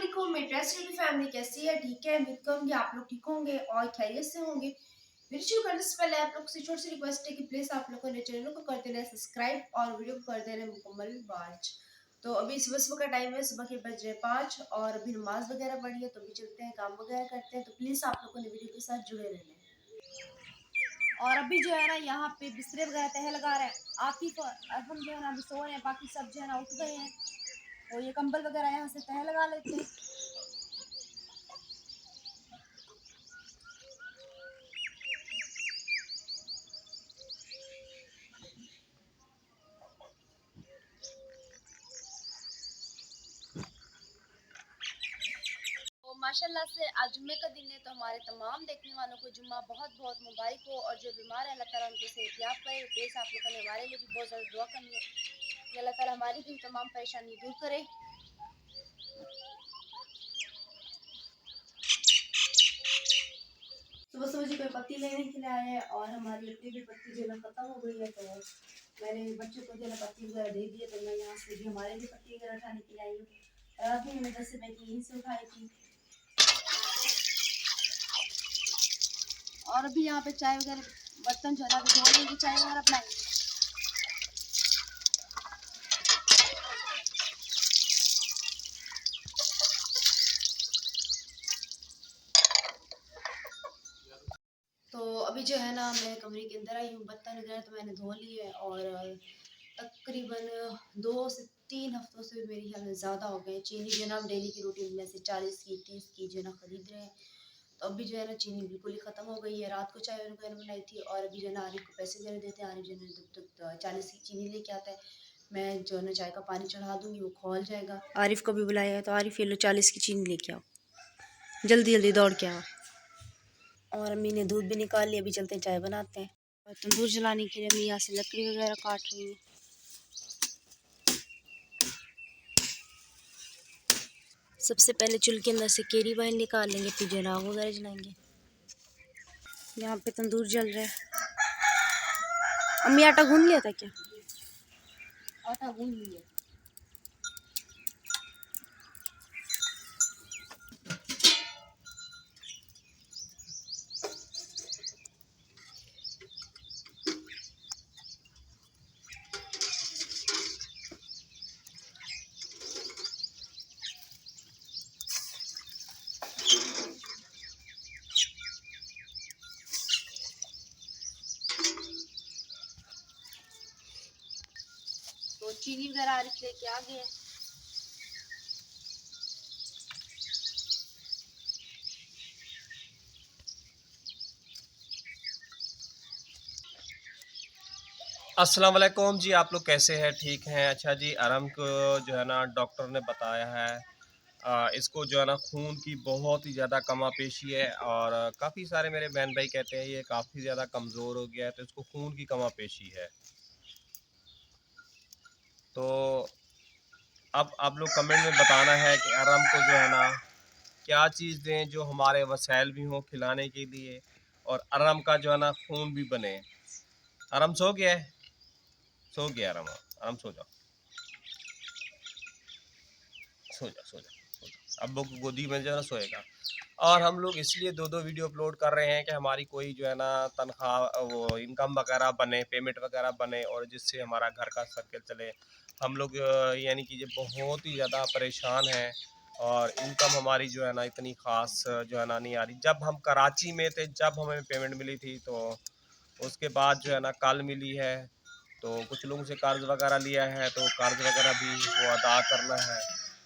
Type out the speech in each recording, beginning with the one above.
वालेकुम। मेरी ट्रस्ट की फैमिली कैसी है? ठीक है, उम्मीद करूंगी आप लोग ठीक होंगे और खैरियत से होंगे। वीडियो शुरू करने से पहले आप लोग से छोटी सी रिक्वेस्ट है कि प्लीज आप लोग ने चैनल को कर देना सब्सक्राइब और वीडियो को कर देना मुकम्मल वॉच। तो अभी सुबह सुबह का टाइम है, सुबह के बज रहे 5 और अभी नमाज वगैरह पढ़ी है, तो अभी चलते हैं काम वगैरह करते हैं। तो प्लीज आप लोगों ने वीडियो के साथ जुड़े रहना। और अभी जो है ना यहाँ पे बिस्तरे वगैरह तह लगा रहे हैं। आकिफ और अरहम जो है ना अभी सो रहे हैं, बाकी सब जो है ना उठ गए हैं। तो ये कंबल वगैरह यहाँ से तह लगा लेते हैं। तो माशाल्लाह से आज जुम्मे का दिन है, तो हमारे तमाम देखने वालों को जुम्मा बहुत बहुत मुबारक हो। और जो बीमार है अल्लाह ताला उनके सेहतियाब करे। प्लीज़ आप लोगों ने हमारे लिए भी बहुत ज़्यादा दुआ करनी है कि अल्लाह ताला हमारी भी तमाम परेशानी दूर करे। सुबह सुबह जी कोई पत्ती लेने के लिए आए हैं और हमारी अपनी भी पत्ती जो है ख़त्म हो गई है, तो मैंने बच्चों को जो है पत्ती वगैरह दे दी है। तो मैं यहाँ से भी हमारे भी पत्ती वगैरह उठाने के लिए आई हूँ। रात में मैंने 10 से बैठी यहीं से उठाई थी। और अभी यहाँ पे चाय वगैरह बर्तन जो है धो लेंगे, चाय वगैरह बनाएंगे। तो अभी जो है ना मैं कमरे के अंदर आई हूँ। बर्तन वगैरह तो मैंने धो लिए और तकरीबन 2 से 3 हफ्तों से मेरे ख्याल में ज़्यादा हो गए। चीनी जो है ना हम डेली की रूटीन में से 40 की 30 की जो है ना ख़रीद रहे हैं। तो अभी जो है ना चीनी बिल्कुल ही ख़त्म हो गई है। रात को चाय वगैरह बनाई थी और अभी जो है ना आरिफ को पैसे वगैरह देते हैं। आरिफ जो है ना जब तक 40 की चीनी लेके आता है, मैं जो है ना चाय का पानी चढ़ा दूँगी, वो खौल जाएगा। आरिफ को भी बुलाया है, तो आरिफ ये लो 40 की चीनी लेके आओ, जल्दी जल्दी दौड़ के आओ। और अम्मी ने दूध भी निकाल लिया, अभी चलते हैं चाय बनाते हैं। और तंदूर जलाने के लिए अम्मी यहाँ से लकड़ी वगैरह काट रही है। सबसे पहले चूल्हे के अंदर से केरी बाहर निकाल लेंगे, फिर जो राग वगैरह जलाएंगे। यहाँ पे तंदूर जल रहा है। अम्मी आटा गूंद लिया था क्या? आटा गूंद लिया। तो चीनी वगैरह आरिफ लेके आ गए। अस्सलाम वालेकुम जी, आप लोग कैसे हैं? ठीक हैं? अच्छा जी, अरम को जो है ना डॉक्टर ने बताया है इसको जो है ना खून की बहुत ही ज़्यादा कमापेशी है और काफ़ी सारे मेरे बहन भाई कहते हैं ये काफ़ी ज़्यादा कमज़ोर हो गया है, तो इसको खून की कमापेशी है। तो अब आप लोग कमेंट में बताना है कि अरम को जो है ना क्या चीज़ दें जो हमारे वसाइल भी हों खिलाने के लिए और अरम का जो है ना खून भी बने। अरम सो गया है? सो गया अरम। अरम सो जाओ, सो जा सो जा सो जा। अब्बू को गोदी में जो है ना सोएगा। और हम लोग इसलिए दो दो वीडियो अपलोड कर रहे हैं कि हमारी कोई जो है ना तनख्वाह वो इनकम वगैरह बने, पेमेंट वगैरह बने और जिससे हमारा घर का सर्कल चले। हम लोग यानी कि ये बहुत ही ज़्यादा परेशान हैं और इनकम हमारी जो है ना इतनी ख़ास जो है ना नहीं आ रही। जब हम कराची में थे जब हमें पेमेंट मिली थी, तो उसके बाद जो है ना कल मिली है। तो कुछ लोगों से कर्ज़ वगैरह लिया है, तो कर्ज़ वगैरह भी वो अदा करना है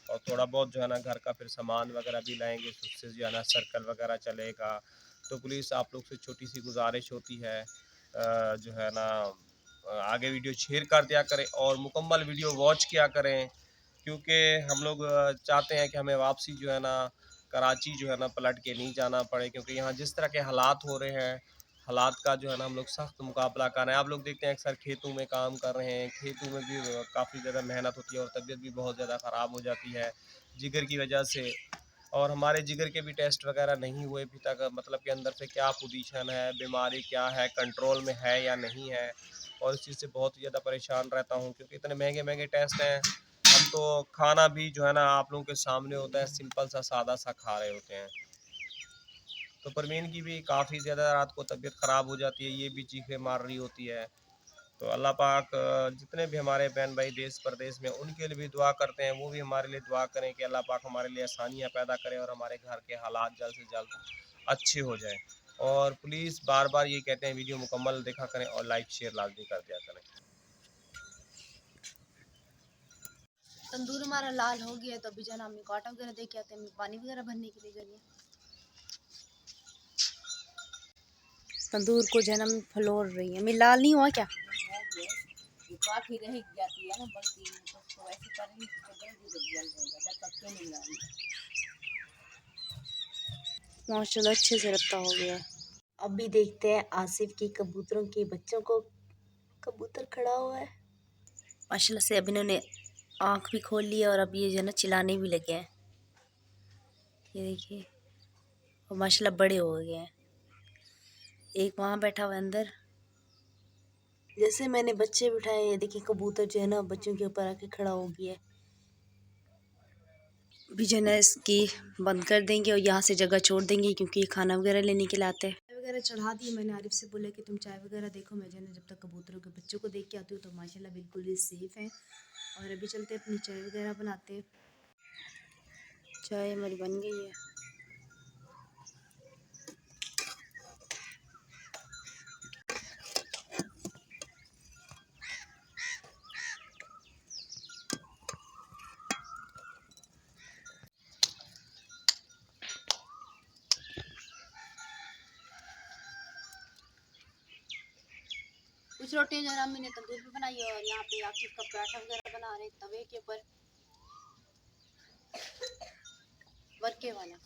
और थोड़ा बहुत जो है ना घर का फिर सामान वगैरह भी लाएंगे, तो उससे जो है ना सर्कल वगैरह चलेगा। तो प्लीज़ आप लोग से छोटी सी गुजारिश होती है जो है ना आगे वीडियो शेयर कर दिया करें और मुकम्मल वीडियो वॉच किया करें, क्योंकि हम लोग चाहते हैं कि हमें वापसी जो है ना कराची जो है ना पलट के नहीं जाना पड़े, क्योंकि यहाँ जिस तरह के हालात हो रहे हैं, हालात का जो है ना हम लोग सख्त मुकाबला कर रहे हैं। आप लोग देखते हैं अक्सर खेतों में काम कर रहे हैं, खेतों में भी काफ़ी ज़्यादा मेहनत होती है और तबीयत भी बहुत ज़्यादा ख़राब हो जाती है जिगर की वजह से। और हमारे जिगर के भी टेस्ट वगैरह नहीं हुए अभी तक, मतलब कि अंदर से क्या पोजीशन है, बीमारी क्या है, कंट्रोल में है या नहीं है। और इस चीज़ से बहुत ही ज़्यादा परेशान रहता हूँ, क्योंकि इतने महंगे महंगे टेस्ट हैं हम तो खाना भी जो है ना आप लोगों के सामने होता है, सिंपल सा सादा सा खा रहे होते हैं। तो परवीन की भी काफ़ी ज़्यादा रात को तबीयत ख़राब हो जाती है, ये भी चीखें मार रही होती है। तो अल्लाह पाक जितने भी हमारे बहन भाई देश परदेश में उनके लिए भी दुआ करते हैं, वो भी हमारे लिए दुआ करें कि अल्लाह पाक हमारे लिए आसानियाँ पैदा करें और हमारे घर के हालात जल्द से जल्द अच्छे हो जाएँ। और प्लीज़ बार बार ये कहते हैं वीडियो मुकम्मल देखा करें और लाइक शेयर लाजमी कर दिया करें। तंदूर हमारा लाल हो गया है, तो अभी जो है ना हम आटा वगैरह दे के आते हैं, पानी वगैरह भरने के लिए जाइए। तंदूर को जो है ना फलोर रही है, मैं लाल नहीं हुआ क्या? काफी रह जाती है ना, बल्कि तो ऐसे करेंगे तो जल्दी जल जाएगा, जब तक के नहीं लाएंगे। माशाल्लाह अच्छे से रत्ता हो गया है। अभी देखते हैं आसिफ की कबूतरों के बच्चों को। कबूतर खड़ा हुआ है माशाल्लाह से, अभी इन्होंने आँख भी खोल लिया और अब ये जो है ना चिल्लाने भी लगे हैं। ये देखिए, और माशाल्लाह बड़े हो गए हैं। एक वहाँ बैठा हुआ है अंदर। जैसे मैंने बच्चे बिठाए, ये देखिए कबूतर जो है ना बच्चों के ऊपर आके खड़ा हो गया है। अभी जो है ना इसकी बंद कर देंगे और यहाँ से जगह छोड़ देंगे, क्योंकि ये खाना वगैरह लेने के लिए आते हैं। चाय वगैरह चढ़ा दी। मैंने आरिफ से बोला कि तुम चाय वगैरह देखो, मैं जो है ना जब तक कबूतरों के बच्चों को देख के आती हूँ। तो माशाल्लाह बिल्कुल ही सेफ़ है। और अभी चलते अपनी चाय वगैरह बनाते हैं। चाय हमारी बन गई है। कुछ रोटियां जो है ना अम्मी ने तंदूर पे बनाई है, और यहाँ पे आकिब का पराठा वगैरह बना रहे तवे के ऊपर, वर्के वाला।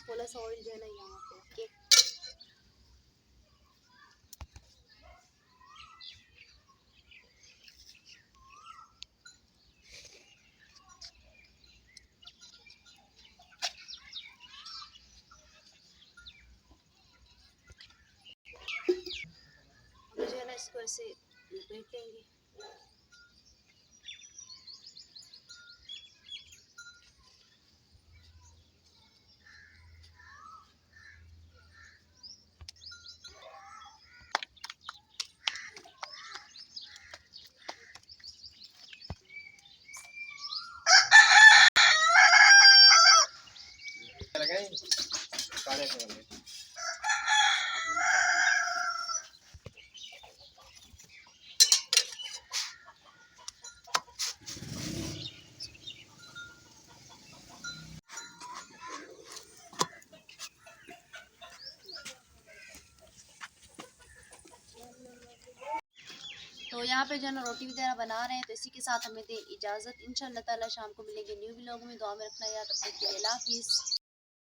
थोड़ा सा ऑयल जो है ना यहाँ पे रख के जो है ना इसको ऐसे लपेट लेंगे। तो यहाँ पे जो है ना रोटी वगैरह बना रहे हैं। तो इसी के साथ हमें दे इजाज़त। इंशाअल्लाह ताला शाम को मिलेंगे न्यू व्लॉग में। दुआ में रखना याद, अपने के लिए अल्लाह हाफिज़।